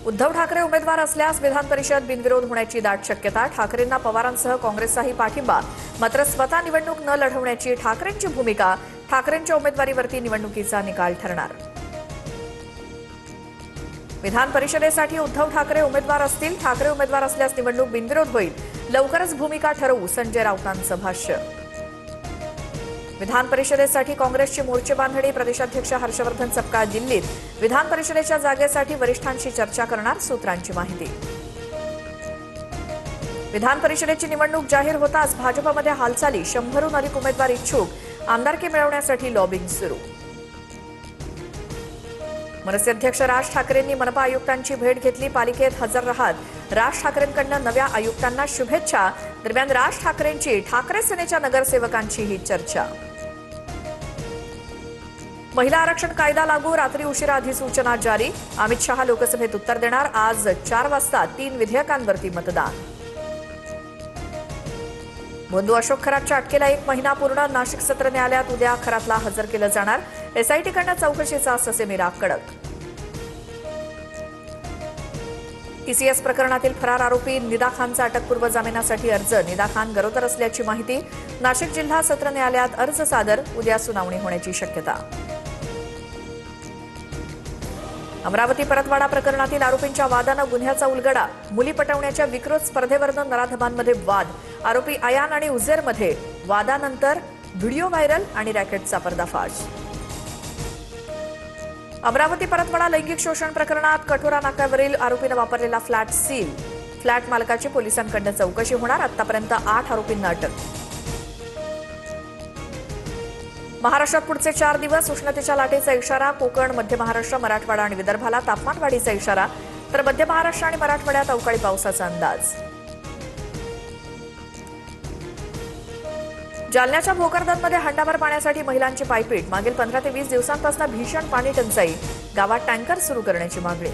उद्धव ठाकरे उमेदवार असल्यास विधान परिषद बिनविरोध होण्याची दाट शक्यता। ठाकरेंना पवारांसह काँग्रेसचाही पाठिंबा। मात्र स्वतः निवडणूक न लढवण्याची ठाकरेंची भूमिका। ठाकरेंच्या उमेदवारीवरती निवडणुकीचा निकाल ठरणार। विधान परिषदेसाठी उद्धव ठाकरे उमेदवार असतील। ठाकरे उमेदवार असल्यास निवडणूक बिनविरोध होईल। लवकरच भूमिका ठरवू, संजय राऊतांचं भाष्य। विधान परिषदेसाठी काँग्रेसची मोर्चे बांधणी। प्रदेशाध्यक्ष हर्षवर्धन सपकाळ दिल्लीत। विधान परिषदेच्या जागेसाठी वरिष्ठांशी चर्चा करणार, सूत्रांची माहिती। विधान परिषदेची निवडणूक जाहीर होताच भाजपमध्ये हालचाली। 100हून अधिक उमेदवार इच्छुक। आमदारकी मिळवण्यासाठी लॉबिंग सुरू। मनसे अध्यक्ष राज ठाकरेंनी मनपा आयुक्तांची भेट घेतली। पालिकेत हजर राहत राज ठाकरेंकडून नव्या आयुक्तांना शुभेच्छा। दरम्यान राज ठाकरेंची ठाकरे सेनेच्या नगरसेवकांची ही चर्चा। महिला आरक्षण कायदा लागू। रात्री उशिरा अधिसूचना जारी। अमित शहा लोकसभेत उत्तर देणार। आज 4 वाजता 3 विधेयकांवरती मतदान। बंधू अशोक खरातच्या अटकेला 1 महिना पूर्ण। नाशिक सत्र न्यायालयात उद्या खरातला हजर केलं जाणार। एसआयटीकडनं चौकशीचा ससेमिरा कडक। टीसीएस प्रकरणातील फरार आरोपी निदा खानचा अटकपूर्व जामिनासाठी अर्ज। निदा खान गरोदर असल्याची माहिती। नाशिक जिल्हा सत्र न्यायालयात अर्ज सादर। उद्या सुनावणी होण्याची शक्यता। अमरावती परतवाडा प्रकरणातील आरोपींच्या वादानं गुन्ह्याचा उलगडा। मुली पटवण्याच्या विकृत स्पर्धेवरून नराधमांमध्ये वाद। आरोपी अयान आणि उझेरमध्ये वादानंतर व्हिडिओ व्हायरल आणि रॅकेटचा पर्दाफाश। अमरावती परतवाडा लैंगिक शोषण प्रकरणात कठोरा नाक्यावरील आरोपीनं वापरलेला फ्लॅट सील। फ्लॅट मालकाची पोलिसांकडून चौकशी होणार। आतापर्यंत 8 आरोपींना अटक। महाराष्ट्रात पुढचे 4 दिवस उष्णतेच्या लाटेचा इशारा। कोकण, मध्य महाराष्ट्र, मराठवाडा आणि विदर्भाला तापमानवाढीचा इशारा, तर मध्य महाराष्ट्र आणि मराठवाड्यात अवकाळी पावसाचा अंदाज। जालन्याच्या भोकरदनमध्ये हंडाभर पाण्यासाठी महिलांची पायपीट। मागील 15 ते 20 दिवसांपासून भीषण पाणी टंचाई। गावात टँकर सुरू करण्याची मागणी।